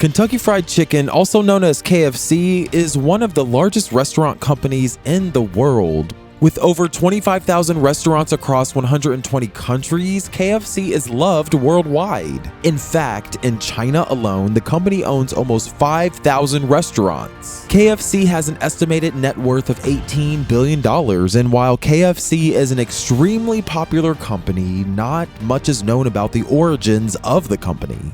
Kentucky Fried Chicken, also known as KFC, is one of the largest restaurant companies in the world. With over 25,000 restaurants across 120 countries, KFC is loved worldwide. In fact, in China alone, the company owns almost 5,000 restaurants. KFC has an estimated net worth of $18 billion, and while KFC is an extremely popular company, not much is known about the origins of the company.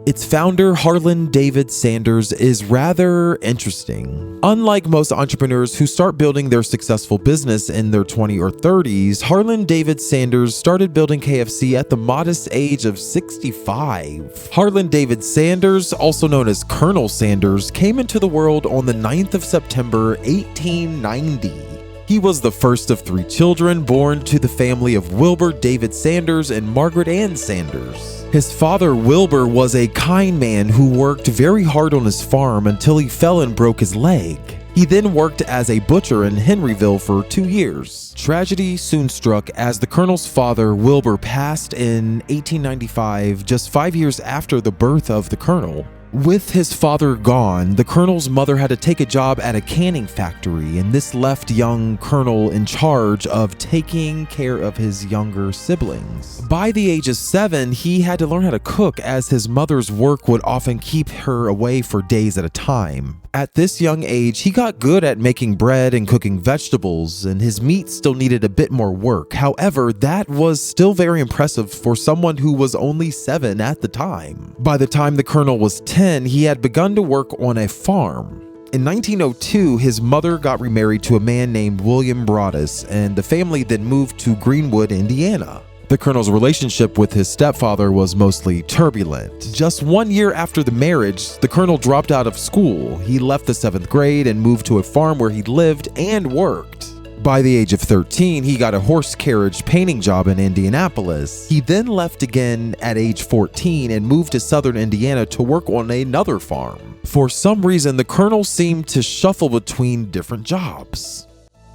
Its founder, Harland David Sanders, is rather interesting. Unlike most entrepreneurs who start building their successful business in their 20s or 30s, Harland David Sanders started building KFC at the modest age of 65. Harland David Sanders, also known as Colonel Sanders, came into the world on the 9th of September, 1890. He was the first of 3 children born to the family of Wilbur David Sanders and Margaret Ann Sanders. His father, Wilbur, was a kind man who worked very hard on his farm until he fell and broke his leg. He then worked as a butcher in Henryville for 2 years. Tragedy soon struck as the Colonel's father, Wilbur, passed in 1895, just 5 years after the birth of the Colonel. With his father gone, the Colonel's mother had to take a job at a canning factory, and this left young Colonel in charge of taking care of his younger siblings. By the age of 7, he had to learn how to cook, as his mother's work would often keep her away for days at a time. At this young age, he got good at making bread and cooking vegetables, and his meat still needed a bit more work. However, that was still very impressive for someone who was only 7 at the time. By the time the Colonel was 10, he had begun to work on a farm. In 1902, his mother got remarried to a man named William Broadus, and the family then moved to Greenwood, Indiana. The Colonel's relationship with his stepfather was mostly turbulent. Just 1 year after the marriage, the Colonel dropped out of school. He left the 7th grade and moved to a farm where he lived and worked. By the age of 13, he got a horse carriage painting job in Indianapolis. He then left again at age 14 and moved to southern Indiana to work on another farm. For some reason, the Colonel seemed to shuffle between different jobs.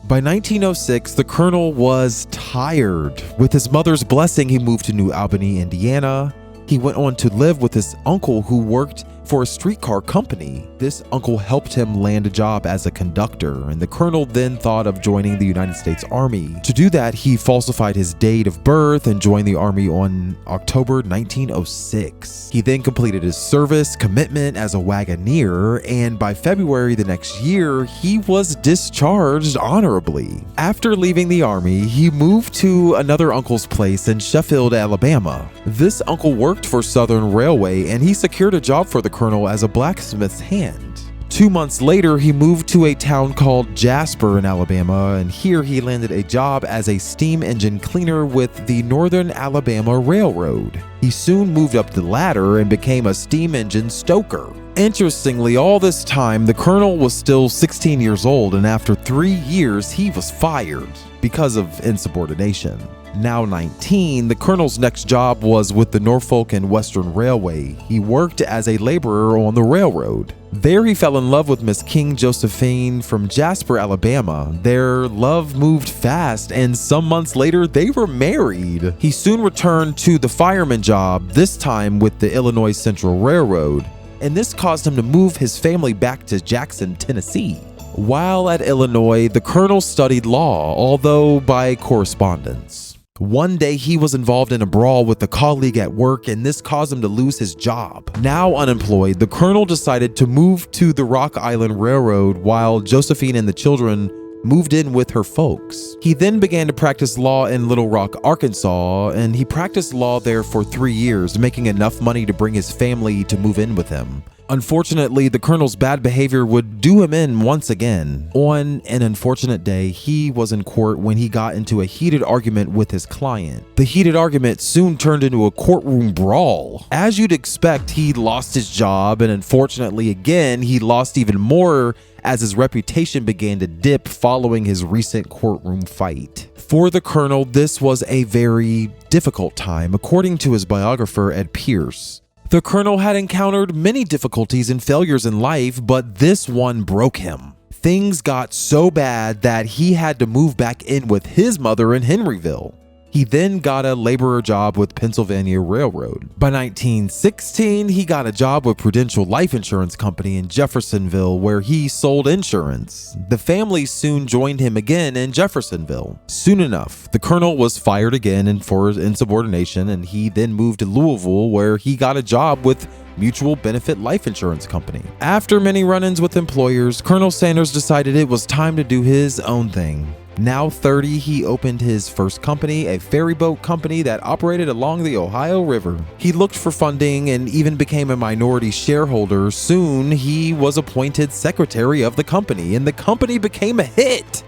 By 1906, the Colonel was tired. With his mother's blessing, he moved to New Albany, Indiana. He went on to live with his uncle who worked for a streetcar company. This uncle helped him land a job as a conductor, and the Colonel then thought of joining the United States Army. To do that, he falsified his date of birth and joined the Army on October 1906. He then completed his service commitment as a wagoneer, and by February the next year, he was discharged honorably. After leaving the Army, he moved to another uncle's place in Sheffield, Alabama. This uncle worked for Southern Railway, and he secured a job for the Colonel as a blacksmith's hand. 2 months later, he moved to a town called Jasper in Alabama, and here he landed a job as a steam engine cleaner with the Northern Alabama Railroad. He soon moved up the ladder and became a steam engine stoker. Interestingly, all this time, the Colonel was still 16 years old, and after 3 years, he was fired because of insubordination. Now 19, the Colonel's next job was with the Norfolk and Western Railway. He worked as a laborer on the railroad. There he fell in love with Miss King Josephine from Jasper, Alabama. Their love moved fast, and some months later, they were married. He soon returned to the fireman job, this time with the Illinois Central Railroad, and this caused him to move his family back to Jackson, Tennessee. While at Illinois, the Colonel studied law, although by correspondence. One day, he was involved in a brawl with a colleague at work, and this caused him to lose his job. Now unemployed, the Colonel decided to move to the Rock Island Railroad while Josephine and the children moved in with her folks. He then began to practice law in Little Rock, Arkansas, and he practiced law there for 3 years, making enough money to bring his family to move in with him. Unfortunately, the Colonel's bad behavior would do him in once again. On an unfortunate day, he was in court when he got into a heated argument with his client. The heated argument soon turned into a courtroom brawl. As you'd expect, he lost his job, and unfortunately again, he lost even more as his reputation began to dip following his recent courtroom fight. For the Colonel, this was a very difficult time, according to his biographer, Ed Pierce. The Colonel had encountered many difficulties and failures in life, but this one broke him. Things got so bad that he had to move back in with his mother in Henryville. He He then got a laborer job with Pennsylvania Railroad. By 1916, he got a job with Prudential Life Insurance Company in Jeffersonville, where he sold insurance. The family soon joined him again in Jeffersonville. Soon enough, the colonel was fired again for insubordination, and he then moved to Louisville, where he got a job with Mutual Benefit Life Insurance Company. After many run-ins with employers, Colonel Sanders decided it was time to do his own thing. Now 30, he opened his first company, a ferry boat company that operated along the Ohio River. He looked for funding and even became a minority shareholder. Soon, he was appointed secretary of the company, and the company became a hit.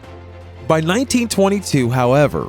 By 1922, however,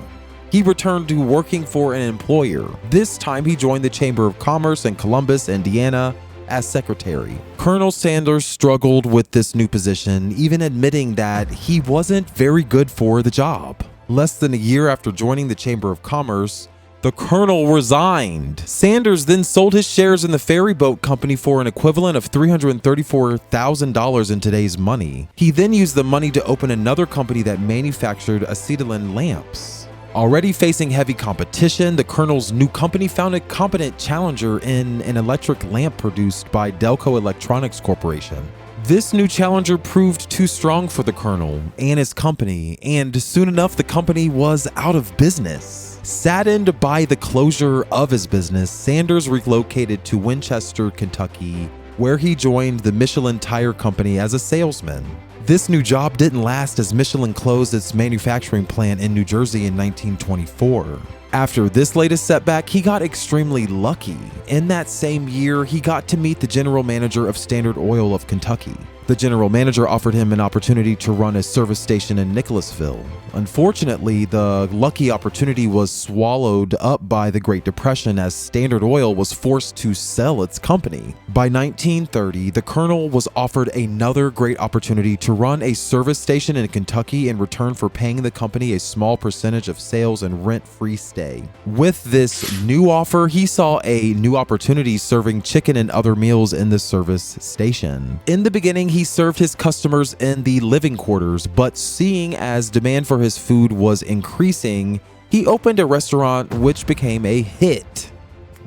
he returned to working for an employer. This time, he joined the Chamber of Commerce in Columbus, Indiana, as secretary. Colonel Sanders struggled with this new position, even admitting that he wasn't very good for the job. Less than a year after joining the Chamber of Commerce, the colonel resigned. Sanders then sold his shares in the ferry boat company for an equivalent of $334,000 in today's money. He then used the money to open another company that manufactured acetylene lamps. Already facing heavy competition, the colonel's new company found a competent challenger in an electric lamp produced by Delco Electronics Corporation. This new challenger proved too strong for the colonel and his company, and soon enough the company was out of business. Saddened by the closure of his business, Sanders relocated to Winchester, Kentucky, where he joined the Michelin Tire Company as a salesman. This new job didn't last as Michelin closed its manufacturing plant in New Jersey in 1924. After this latest setback, he got extremely lucky. In that same year, he got to meet the general manager of Standard Oil of Kentucky. The general manager offered him an opportunity to run a service station in Nicholasville. Unfortunately, the lucky opportunity was swallowed up by the Great Depression as Standard Oil was forced to sell its company. By 1930, the colonel was offered another great opportunity to run a service station in Kentucky in return for paying the company a small percentage of sales and rent-free stay. With this new offer, he saw a new opportunity serving chicken and other meals in the service station. In the beginning, he served his customers in the living quarters, but seeing as demand for his food was increasing, he opened a restaurant which became a hit.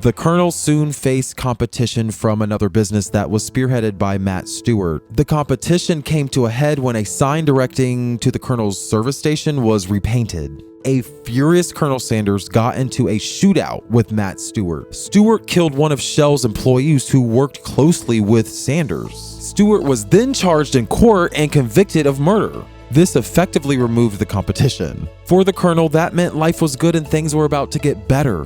The colonel soon faced competition from another business that was spearheaded by Matt Stewart. The competition came to a head when a sign directing to the colonel's service station was repainted. A furious Colonel Sanders got into a shootout with Matt Stewart. Stewart killed one of Shell's employees who worked closely with Sanders. Stewart was then charged in court and convicted of murder. This effectively removed the competition. For the colonel, that meant life was good and things were about to get better.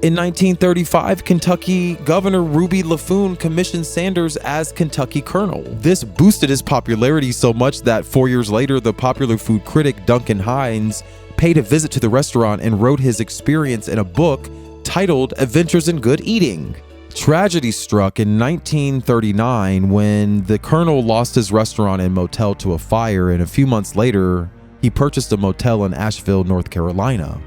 In 1935, Kentucky Governor Ruby LaFoon commissioned Sanders as Kentucky Colonel. This boosted his popularity so much that 4 years later, the popular food critic Duncan Hines paid a visit to the restaurant and wrote his experience in a book titled Adventures in Good Eating. Tragedy struck in 1939 when the colonel lost his restaurant and motel to a fire, and a few months later, he purchased a motel in Asheville, North Carolina.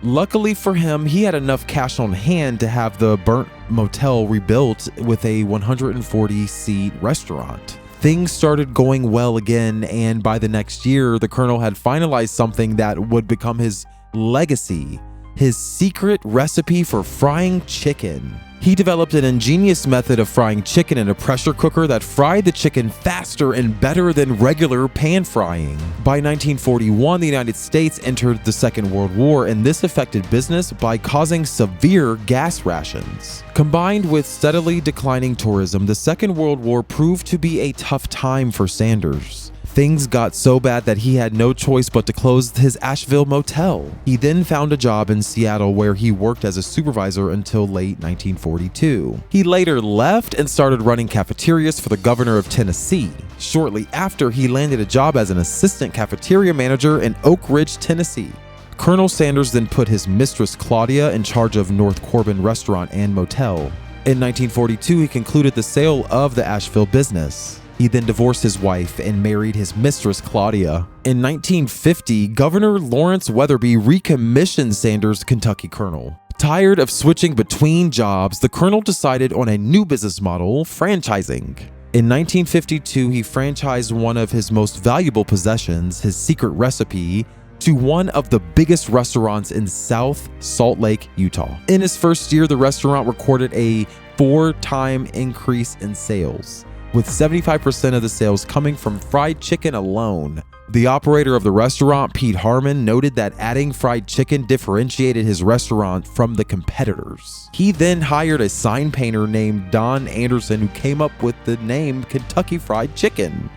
Luckily for him, he had enough cash on hand to have the burnt motel rebuilt with a 140-seat restaurant. Things started going well again, and by the next year, the colonel had finalized something that would become his legacy, his secret recipe for frying chicken. He developed an ingenious method of frying chicken in a pressure cooker that fried the chicken faster and better than regular pan frying. By 1941, the United States entered the Second World War, and this affected business by causing severe gas rations. Combined with steadily declining tourism, the Second World War proved to be a tough time for Sanders. Things got so bad that he had no choice but to close his Asheville motel. He then found a job in Seattle where he worked as a supervisor until late 1942. He later left and started running cafeterias for the governor of Tennessee. Shortly after, he landed a job as an assistant cafeteria manager in Oak Ridge, Tennessee. Colonel Sanders then put his mistress Claudia in charge of North Corbin Restaurant and Motel. In 1942, he concluded the sale of the Asheville business. He then divorced his wife and married his mistress, Claudia. In 1950, Governor Lawrence Weatherby recommissioned Sanders Kentucky Colonel. Tired of switching between jobs, the colonel decided on a new business model, franchising. In 1952, he franchised one of his most valuable possessions, his secret recipe, to one of the biggest restaurants in South Salt Lake, Utah. In his first year, the restaurant recorded a 4-time increase in sales, with 75% of the sales coming from fried chicken alone. The operator of the restaurant, Pete Harmon, noted that adding fried chicken differentiated his restaurant from the competitors. He then hired a sign painter named Don Anderson, who came up with the name Kentucky Fried Chicken.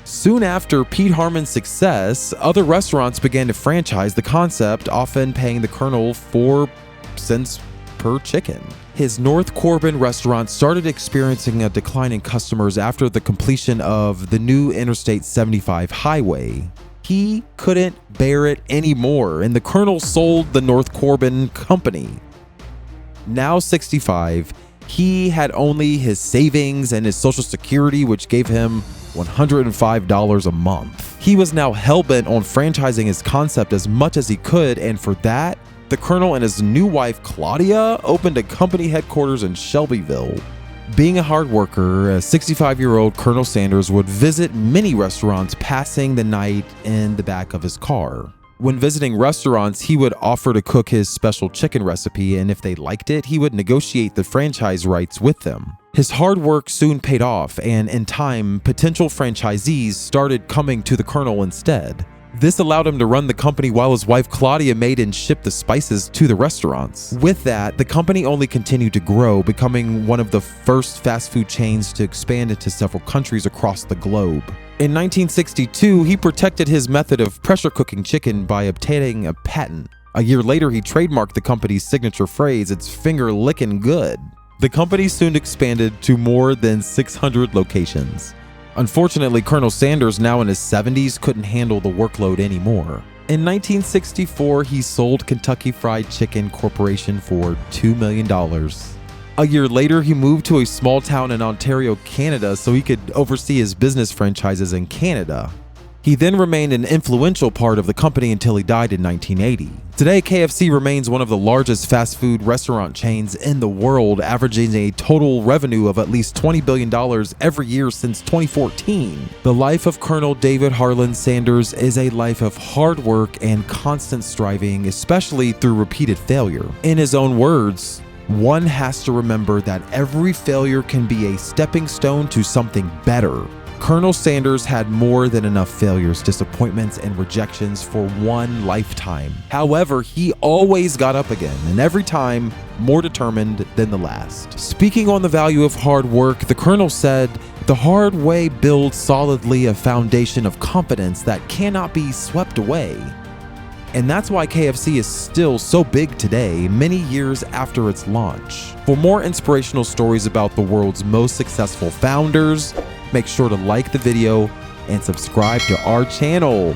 Soon after Pete Harmon's success, other restaurants began to franchise the concept, often paying the Colonel 4 cents per chicken. His North Corbin restaurant started experiencing a decline in customers after the completion of the new Interstate 75 highway. He couldn't bear it anymore, and the Colonel sold the North Corbin company. Now 65, he had only his savings and his Social Security, which gave him $105 a month. He was now hell-bent on franchising his concept as much as he could, and for that, the Colonel and his new wife, Claudia, opened a company headquarters in Shelbyville. Being a hard worker, a 65-year-old Colonel Sanders would visit many restaurants, passing the night in the back of his car. When visiting restaurants, he would offer to cook his special chicken recipe, and if they liked it, he would negotiate the franchise rights with them. His hard work soon paid off, and in time, potential franchisees started coming to the Colonel instead. This allowed him to run the company while his wife Claudia made and shipped the spices to the restaurants. With that, the company only continued to grow, becoming one of the first fast food chains to expand into several countries across the globe. In 1962, he protected his method of pressure cooking chicken by obtaining a patent. A year later, he trademarked the company's signature phrase, "It's finger lickin' good." The company soon expanded to more than 600 locations. Unfortunately, Colonel Sanders, now in his 70s, couldn't handle the workload anymore. In 1964, he sold Kentucky Fried Chicken Corporation for $2 million. A year later, he moved to a small town in Ontario, Canada, so he could oversee his business franchises in Canada. He then remained an influential part of the company until he died in 1980. Today, KFC remains one of the largest fast food restaurant chains in the world, averaging a total revenue of at least $20 billion every year since 2014. The life of Colonel David Harland Sanders is a life of hard work and constant striving, especially through repeated failure. In his own words, "One has to remember that every failure can be a stepping stone to something better." Colonel Sanders had more than enough failures, disappointments, and rejections for one lifetime. However, he always got up again, and every time more determined than the last. Speaking on the value of hard work, the Colonel said, "The hard way builds solidly a foundation of confidence that cannot be swept away." And that's why KFC is still so big today, many years after its launch. For more inspirational stories about the world's most successful founders, make sure to like the video and subscribe to our channel.